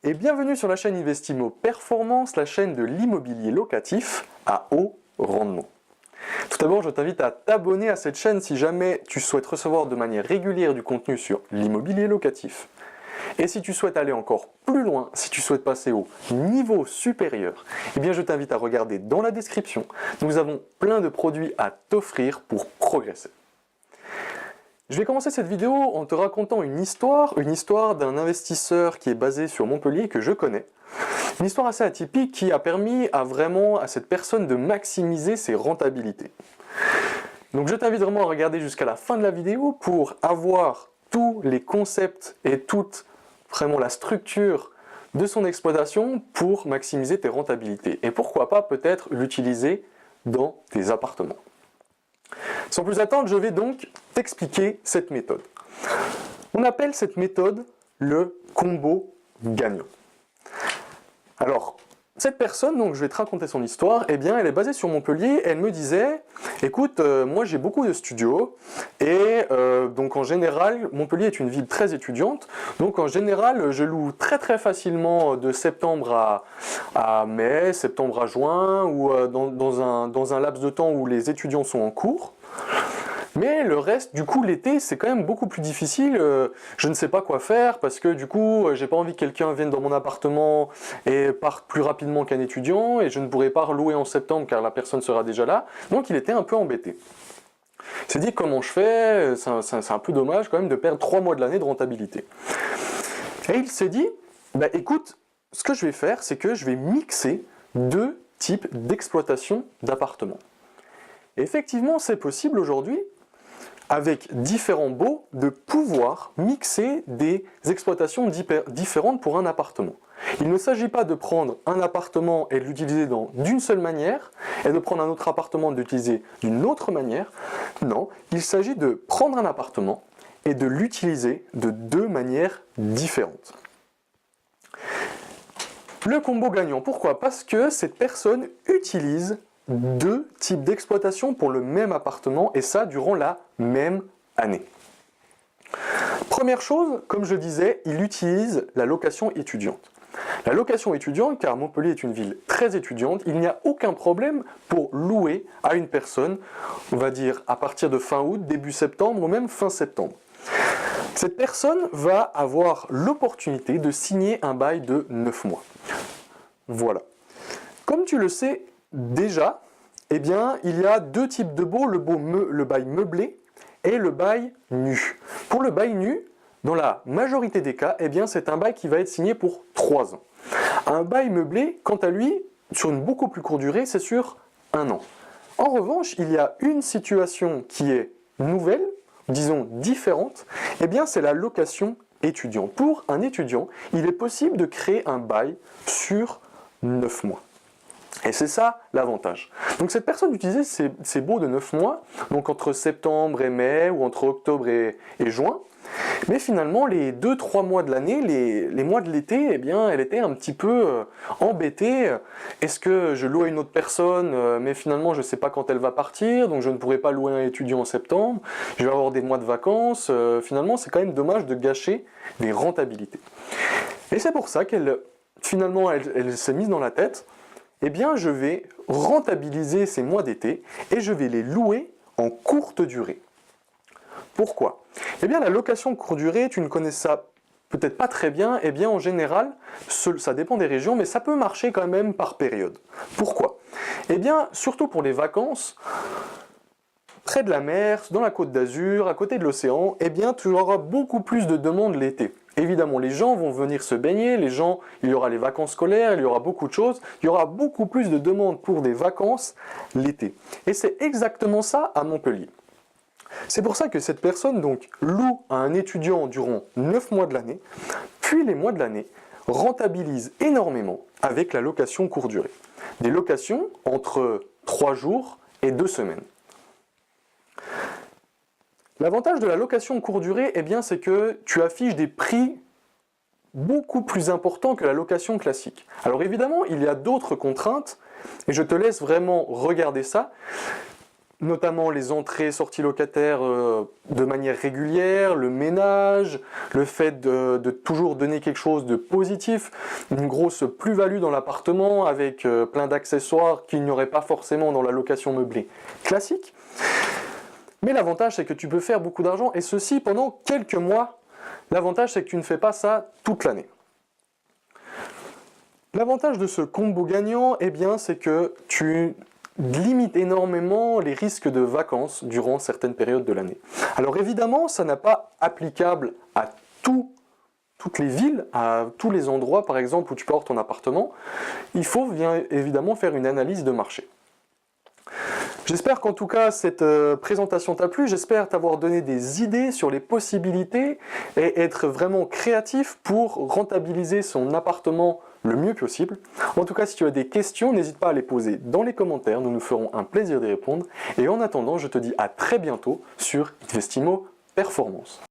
Et bienvenue sur la chaîne Investimo Performance, la chaîne de l'immobilier locatif à haut rendement. Tout d'abord, je t'invite à t'abonner à cette chaîne si jamais tu souhaites recevoir de manière régulière du contenu sur l'immobilier locatif. Et si tu souhaites aller encore plus loin, si tu souhaites passer au niveau supérieur, eh bien je t'invite à regarder dans la description. Nous avons plein de produits à t'offrir pour progresser. Je vais commencer cette vidéo en te racontant une histoire d'un investisseur qui est basé sur Montpellier que je connais. Une histoire assez atypique qui a permis à cette personne de maximiser ses rentabilités. Donc je t'invite vraiment à regarder jusqu'à la fin de la vidéo pour avoir tous les concepts et toute vraiment la structure de son exploitation pour maximiser tes rentabilités. Et pourquoi pas peut-être l'utiliser dans tes appartements. Sans plus attendre, je vais donc t'expliquer cette méthode. On appelle cette méthode le combo gagnant. Alors, cette personne, donc je vais te raconter son histoire, eh bien elle est basée sur Montpellier, elle me disait, écoute, moi j'ai beaucoup de studios, et donc en général, Montpellier est une ville très étudiante, donc en général je loue très facilement de septembre à mai, septembre à juin, ou dans un laps de temps où les étudiants sont en cours. Mais le reste, du coup, l'été, c'est quand même beaucoup plus difficile. Je ne sais pas quoi faire parce que du coup, j'ai pas envie que quelqu'un vienne dans mon appartement et parte plus rapidement qu'un étudiant et je ne pourrai pas relouer en septembre car la personne sera déjà là. Donc, il était un peu embêté. Il s'est dit comment je fais, c'est un peu dommage quand même de perdre 3 mois de l'année de rentabilité. Et il s'est dit, bah écoute, ce que je vais faire, c'est que je vais mixer deux types d'exploitation d'appartements. Effectivement, c'est possible aujourd'hui, avec différents baux, de pouvoir mixer des exploitations différentes pour un appartement. Il ne s'agit pas de prendre un appartement et de l'utiliser d'une seule manière, et de prendre un autre appartement et de l'utiliser d'une autre manière. Non, il s'agit de prendre un appartement et de l'utiliser de deux manières différentes. Le combo gagnant, pourquoi? Parce que cette personne utilise deux types d'exploitation pour le même appartement, et ça durant la même année. Première chose, comme je disais, il utilise la location étudiante. La location étudiante, car Montpellier est une ville très étudiante, il n'y a aucun problème pour louer à une personne, on va dire à partir de fin août, début septembre ou même fin septembre. Cette personne va avoir l'opportunité de signer un bail de 9 mois. Voilà. Comme tu le sais déjà, eh bien, il y a deux types de baux, le bail meublé et le bail nu. Pour le bail nu, dans la majorité des cas, eh bien, c'est un bail qui va être signé pour 3 ans. Un bail meublé, quant à lui, sur une beaucoup plus courte durée, c'est sur 1 an. En revanche, il y a une situation qui est nouvelle, disons différente, eh bien, c'est la location étudiante. Pour un étudiant, il est possible de créer un bail sur 9 mois. Et c'est ça l'avantage. Donc cette personne utilisait ces baux de 9 mois, donc entre septembre et mai, ou entre octobre et juin. Mais finalement, les 2-3 mois de l'année, les mois de l'été, eh bien, elle était un petit peu embêtée. Est-ce que je loue à une autre personne, mais finalement, je ne sais pas quand elle va partir, donc je ne pourrai pas louer un étudiant en septembre, je vais avoir des mois de vacances. Finalement, c'est quand même dommage de gâcher des rentabilités. Et c'est pour ça qu'elle, finalement, elle s'est mise dans la tête, eh bien, je vais rentabiliser ces mois d'été et je vais les louer en courte durée. Pourquoi? Eh bien, la location courte durée, tu ne connais ça peut-être pas très bien, eh bien, en général, ça dépend des régions, mais ça peut marcher quand même par période. Pourquoi? Eh bien, surtout pour les vacances, près de la mer, dans la Côte d'Azur, à côté de l'océan, eh bien, tu auras beaucoup plus de demandes l'été. Évidemment, les gens vont venir se baigner, il y aura les vacances scolaires, il y aura beaucoup de choses, il y aura beaucoup plus de demandes pour des vacances l'été. Et c'est exactement ça à Montpellier. C'est pour ça que cette personne donc loue à un étudiant durant 9 mois de l'année, puis les mois de l'année rentabilise énormément avec la location courte durée. Des locations entre 3 jours et 2 semaines. L'avantage de la location courte durée, eh bien, c'est que tu affiches des prix beaucoup plus importants que la location classique. Alors évidemment, il y a d'autres contraintes, et je te laisse vraiment regarder ça. notamment les entrées, sorties locataires de manière régulière, le ménage, le fait de toujours donner quelque chose de positif, une grosse plus-value dans l'appartement avec plein d'accessoires qu'il n'y aurait pas forcément dans la location meublée classique. Mais l'avantage, c'est que tu peux faire beaucoup d'argent, et ceci pendant quelques mois. L'avantage, c'est que tu ne fais pas ça toute l'année. L'avantage de ce combo gagnant, eh bien, c'est que tu limites énormément les risques de vacances durant certaines périodes de l'année. Alors évidemment, ça n'est pas applicable à toutes les villes, à tous les endroits, par exemple, où tu peux avoir ton appartement. Il faut bien évidemment faire une analyse de marché. J'espère qu'en tout cas cette présentation t'a plu, j'espère t'avoir donné des idées sur les possibilités et être vraiment créatif pour rentabiliser son appartement le mieux possible. En tout cas, si tu as des questions, n'hésite pas à les poser dans les commentaires, nous nous ferons un plaisir d'y répondre. Et en attendant, je te dis à très bientôt sur Investimo Performance.